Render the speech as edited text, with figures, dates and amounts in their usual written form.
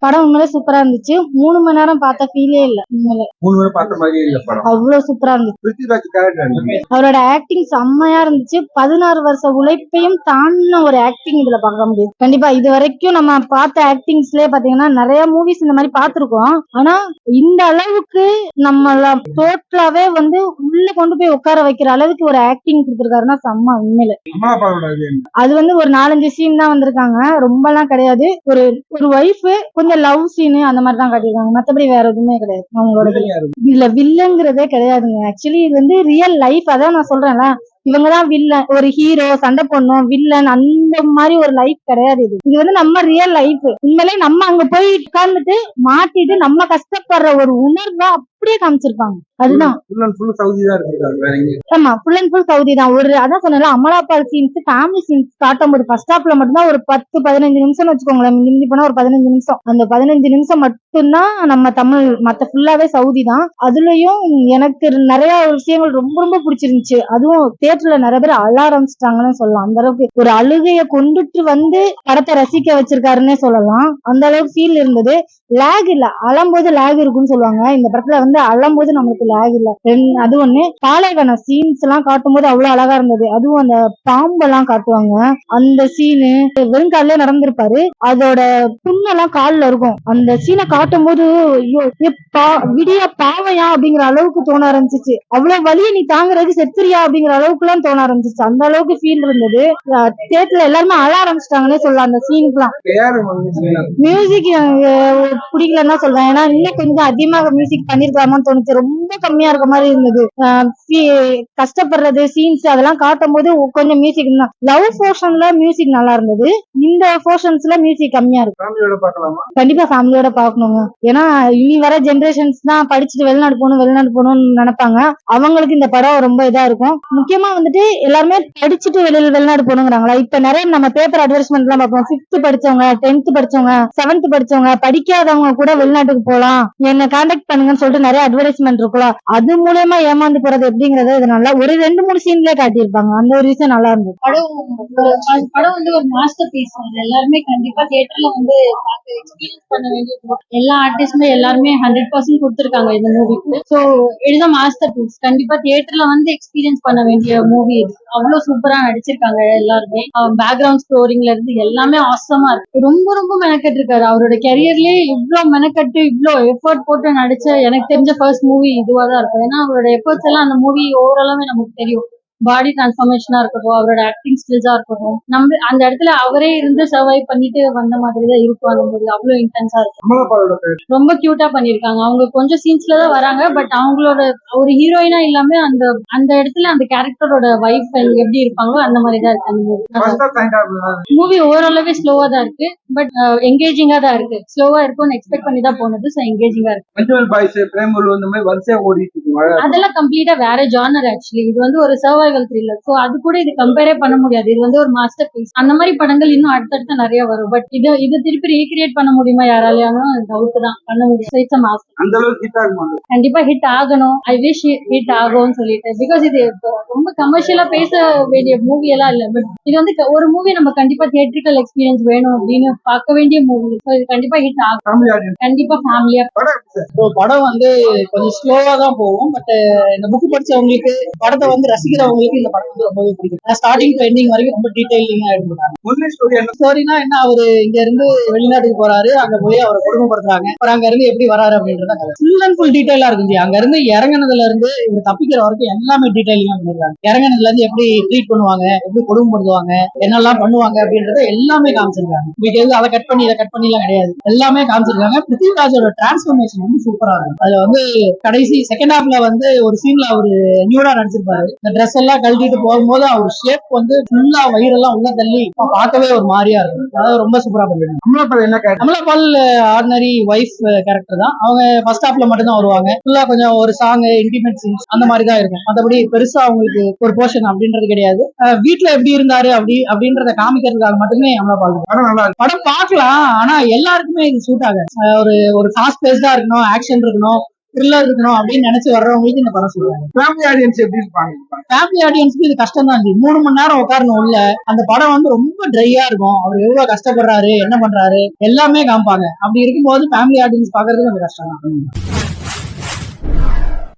படம் உண்மையிலே சூப்பரா இருந்துச்சு. 3 மணி நேரம் பார்த்த ஃபீலே இல்ல. உண்மையிலே 3 மணி பார்த்த மாதிரியே இல்ல படம். அவ்வளவு சூப்பரா இருந்துச்சு. பிருத்திவிராஜ் கேரக்டர் அவரோட ஆக்டிங் செம்மையா இருந்துச்சு. 16 வருஷ உழைப்பையும் தாண்டின ஒரு ஆக்டிங் இதுல பார்க்க முடியுது. கண்டிப்பா இது வரைக்கும் நம்ம பார்த்த ஆக்டிங்ஸ்லயே பாத்தீங்கன்னா நிறைய மூவிஸ் இந்த மாதிரி பார்த்திருக்கோம். ஆனா இந்த அளவுக்கு நம்மள டோட்டலாவே வந்து உள்ள கொண்டு போய் உட்கார வைக்கிற அளவுக்கு ஒரு ஆக்டிங் கொடுத்திருக்காருன்னா செம்ம உண்மையில. அது வந்து ஒரு 4-5 சீன் தான் வந்திருக்காங்க, ரொம்ப எல்லாம் கிடையாது. ஒரு ஒரு ஒய்ஃப் கொஞ்சம் லவ் சீனு அந்த மாதிரி தான் காட்டியிருக்காங்க, மத்தபடி வேற எதுவுமே கிடையாது அவங்களோட. இதுல வில்லங்கிறதே கிடையாதுங்க. ஆக்சுவலி இது வந்து ரியல் லைஃப். அதான் நான் சொல்றேன்ல, இவங்கதான் வில்லன், ஒரு ஹீரோ சண்டை போடணும் வில்லன் அந்த மாதிரி ஒரு லைஃப் கிடையாது. இது வந்து நம்ம ரியல் லைஃப். உண்மையிலே நம்ம அங்க போய் உட்கார்ந்துட்டு மாட்டிட்டு நம்ம கஷ்டப்படுற ஒரு உணர்வா அப்படியே காமிச்சிருப்பாங்க. அதுதான் ஆமா, ஃபுல் அண்ட் ஃபுல் சவுதி தான். ஒரு அதான் சொன்னல, அமலாபால் சீன்ஸ் ஃபேமிலி சீன்ஸ் காட்டும் போது ஃபர்ஸ்ட் ஹாப்ல மட்டும்தான் ஒரு 10-15 நிமிஷம் வச்சுக்கோங்களேன். மிஞ்சி போனா ஒரு 15 நிமிஷம். அந்த 15 நிமிஷம் மட்டும்தான் நம்ம தமிழ், மத்த ஃபுல்லாவே சவுதி தான். அதுலயும் எனக்கு நிறைய விஷயங்கள் ரொம்ப ரொம்ப பிடிச்சிருந்துச்சு. அதுவும் தியேட்டர்ல நிறைய பேர் அழ ஆரம்பிச்சிட்டாங்கன்னு சொல்லலாம். அந்த அளவுக்கு ஒரு அழுகைய கொண்டுட்டு வந்து படத்தை ரசிக்க வச்சிருக்காருன்னே சொல்லலாம். அந்த அளவுக்கு ஃபீல் இருந்தது. லேக் இல்ல, அழும்போது லேக் இருக்குன்னு சொல்லுவாங்க. இந்த படத்துல வந்து அழும்போது நம்மளுக்கு லேக் இல்ல. அது ஒண்ணு. பாலைவன சீன்ஸ் எல்லாம் காட்டும் போது அவ்வளவு அழகா இருந்தது. அதுவும் அந்த பாம்பெல்லாம் காட்டுவாங்க, அந்த சீனு வெறும் காலிலே நடந்திருப்பாரு, அதோட புண்ணெல்லாம் கால்ல இருக்கும். அந்த சீனை காட்டும் போது விடிய பாவையா அப்படிங்கிற அளவுக்கு தோண ஆரம்பிச்சிச்சு. அவ்வளவு வலிய நீ தாங்குறது செத்துரியா அப்படிங்கிற அளவுக்கு எல்லாம் தோண ஆரம்பிச்சிச்சு. அந்த அளவுக்கு ஃபீல் இருந்தது. தியேட்டர்ல எல்லாருமே அழ ஆரம்பிச்சிட்டாங்கன்னே சொல்லலாம் அந்த சீனுக்குலாம். மியூசிக் பிடிக்கலன்னா சொல்றேன், ஏன்னா இன்னும் கொஞ்சம் அதிகமாக மியூசிக் பண்ணிருக்கலாமான்னு தோணுச்சு. ரொம்ப கம்மியா இருக்க மாதிரி இருந்தது. கஷ்டப்படுறது சீன்ஸ் அதெல்லாம் காட்டும் போது கொஞ்சம் மியூசிக் தான். லவ் போர்ஷன்ல மியூசிக் நல்லா இருந்தது, இந்த போர்ஷன்ஸ்ல மியூசிக் கம்மியா இருக்கு. கண்டிப்பா ஃபேமிலியோட பாக்கணுங்க. ஏன்னா இனி வர ஜெனரேஷன்ஸ் தான் படிச்சுட்டு வெளிநாடு போகணும்னு நினைப்பாங்க. அவங்களுக்கு இந்த படம் ரொம்ப இதா இருக்கும். முக்கியமா வந்துட்டு எல்லாருமே படிச்சுட்டு வெளிநாடு போகணுங்கிறாங்களா. இப்ப நிறைய நம்ம பேப்பர் அட்வர்டைஸ்மெண்ட் எல்லாம் பார்ப்போம். 5th படிச்சவங்க, 10th படிச்சவங்க, 7th படிச்சவங்க, படிக்காதவங்க கூட வெளிநாட்டுக்கு போலாம், என்ன கான்டாக்ட் பண்ணுங்கன்னு சொல்லிட்டு நிறைய அட்வர்டைஸ்மெண்ட் இருக்கலாம். அது மூலமா ஏமாந்து போறது எப்படிங்கறத இது நல்லா ஒரு 2-3 சீன்லயே காட்டியிருப்பாங்க. அந்த ஒரு விஷயம் நல்லா இருந்தது. படம் வந்து ஒரு மாஸ்டர் பீஸ். எல்லாருமே கண்டிப்பா தியேட்டர்ல வந்து பார்த்து எக்ஸ்பீரியன்ஸ் பண்ண வேண்டிய எல்லா ஆர்டிஸ்டுமே எல்லாருமே 100% கொடுத்திருக்காங்க இந்த மூவிக்கு. So it is a masterpiece. கண்டிப்பா தியேட்டர்ல வந்து எக்ஸ்பீரியன்ஸ் பண்ண வேண்டிய மூவி இது. அவ்வளவு சூப்பரா நடிச்சிருக்காங்க எல்லாருமே. பேக்ரவுண்ட் ஸ்கோரிங்ல இருந்து எல்லாமே ஆசமா இருக்கு. ரொம்ப ரொம்ப மெனக்கட்டு இருக்காரு. அவரோட கெரியர்லயே இவ்வளவு மெனக்கட்டு இவ்வளவு எஃபர்ட் போட்டு நடிச்ச எனக்கு தெரிஞ்ச ஃபர்ஸ்ட் மூவி இதுவா தான் இருக்கும். ஏன்னா அவரோட எஃபர்ட்ஸ் எல்லாம் அந்த மூவி ஓவராலாவே நமக்கு தெரியும். பாடி டிரான்ஸ்ஃபர்மேஷனா இருக்கட்டும், அவரோட ஆக்டிங் ஸ்கில்ஸா இருக்கட்டும், நம்ம அந்த இடத்துல அவரே இருந்து சர்வை பண்ணிட்டு வந்த மாதிரி தான் இருக்கும். அந்த மூவி அவ்வளவு இன்டென்ஸா இருக்கும். ரொம்ப கியூட்டா பண்ணிருக்காங்க. அவங்க கொஞ்சம் சீன்ஸ்ல தான் வராங்க, பட் அவங்களோட ஒரு ஹீரோயினா இல்லாம அந்த அந்த இடத்துல அந்த கேரக்டரோட வைஃப் எப்படி இருப்பாங்களோ அந்த மாதிரி தான் இருக்கு அந்த மூவி. மூவி ஓவராலாவே ஸ்லோவா தான் இருக்கு, பட் என்கேஜிங்கா தான் இருக்கு. ஸ்லோவா இருக்கும்னு எக்ஸ்பெக்ட் பண்ணி தான் போனது. சோ என்கேஜிங்கா இருக்கு. அதெல்லாம் கம்ப்ளீட்டா வேற ஜானர். ஆக்சுவலி இது வந்து ஒரு சர்வைவல் த்ரில்லர். சோ அது கூட இது கம்பேரே பண்ண முடியாது. இது வந்து ஒரு மாஸ்டர் பீஸ். அந்த மாதிரி படங்கள் இன்னும் அடுத்தடுத்து நிறைய வரும். பட் இது திருப்பி ரீக்ரியேட் பண்ண முடியுமா யாராலையானும் டவுட் தான். பண்ண முடியும். கண்டிப்பா ஹிட் ஆகணும். ஐ விஷ் ஹிட் ஆகும்னு சொல்லிட்டு. பிகாஸ் இது ரொம்ப கமர்ஷியலா பேச வேண்டிய மூவி எல்லாம் இல்ல. பட் இது வந்து ஒரு மூவி நம்ம கண்டிப்பா தியேட்ரிக்கல் எக்ஸ்பீரியன்ஸ் வேணும் அப்படின்னு பார்க்க வேண்டிய மூவி. சோ இது கண்டிப்பா ஹிட் ஆகும். கண்டிப்பா ஃபேமிலியா. படம் வந்து கொஞ்சம் ஸ்லோவா தான் போகும். பட் இந்த புக் படிச்சவங்களுக்கு, படத்தை வந்து ரசிக்கிறவங்களுக்கு இந்த படம் வந்து ரொம்பவே பிடிக்கும். ஸ்டார்டிங் டு எண்டிங் வரைக்கும் ரொம்ப டீடைலிங்கா எடுத்துருக்காங்க. ஸ்டோரினா என்ன, அவரு இங்க இருந்து வெளிநாட்டுக்கு போறாரு, அங்க போய் அவரை கொடுமைப்படுத்துறாங்க, அப்புறம் அங்க இருந்து எப்படி வராரு அப்படின்றத ஃபுல் அண்ட் ஃபுல் டீடைலா இருக்கு. அங்க இருந்து இறங்கினதுல இருந்து இவர் தப்பிக்கிற வரைக்கும் எல்லாமே டீடைலிங்கா பண்ணிருக்காங்க. இறங்கினதுல இருந்து எப்படி ட்ரீட் பண்ணுவாங்க, எப்படி கொடுமைப்படுத்துவாங்க, என்னெல்லாம் பண்ணுவாங்க அப்படின்றத எல்லாமே காமிச்சிருக்காங்க. வீட்டுல அதை கட் பண்ணி இதை கட் பண்ணி எல்லாம் கிடையாது, எல்லாமே காமிச்சிருக்காங்க. பிருத்திவிராஜோட டிரான்ஸ்பர்மேஷன் வந்து சூப்பரா இருக்கும். அதுல வந்து கடைசி செகண்ட் ஹாஃப்ல வந்து ஒரு சீன்ல அவரு நியூடா நடிச்சிருப்பாரு. இந்த ட்ரெஸ் எல்லாம் கழட்டிட்டு போகும்போது அவர் ஷேப் வந்து ஃபுல்லா வயிறெல்லாம் உள்ள தள்ளி பார்க்கவே ஒரு மாதிரியா இருக்கும். அதாவது ரொம்ப சூப்பரா பண்ணிருக்காங்க. அமலாபால் ஆர்டினரி வைஃப் கேரக்டர் தான். அவங்க ஃபர்ஸ்ட் ஹாஃப்ல மட்டும் தான் வருவாங்க. ஃபுல்லா கொஞ்சம் ஒரு சாங், இன்டிமேட் சீன்ஸ் அந்த மாதிரி தான் இருக்கும். மற்றபடி பெருசா அவங்களுக்கு ஒரு போர்ஷன் அப்படின்றது கிடையாது. வீட்டுல எப்படி இருந்தாரு அப்படின்றத காமிக்கிறதுக்காக மட்டுமே அமலாபால் படம் பார்க்கலாம். ஆனா எல்லாருக்குமே இது சூட் ஆகாது. ஒரு ஃபாஸ்ட் பேஸ்டா இருக்கணும், ஆக்ஷன் இருக்கணும், த்ரில்லர் இருக்கணும் அப்படின்னு நினைச்சு வர்றவங்களுக்கு இந்த படம் சொல்லுவாங்க. ஃபேமிலி ஆடியன்ஸ் எப்படி இருப்பாங்க? ஃபேமிலி ஆடியன்ஸ்க்கு இது கஷ்டம் தான். 3 மணி நேரம் உட்காரணும் உள்ள. அந்த படம் வந்து ரொம்ப ட்ரையா இருக்கும். அவர் எவ்வளவு கஷ்டப்படுறாரு, என்ன பண்றாரு எல்லாமே காமிப்பாங்க. அப்படி இருக்கும்போது ஃபேமிலி ஆடியன்ஸ் பாக்குறதுக்கு கொஞ்சம் கஷ்டம் தான்.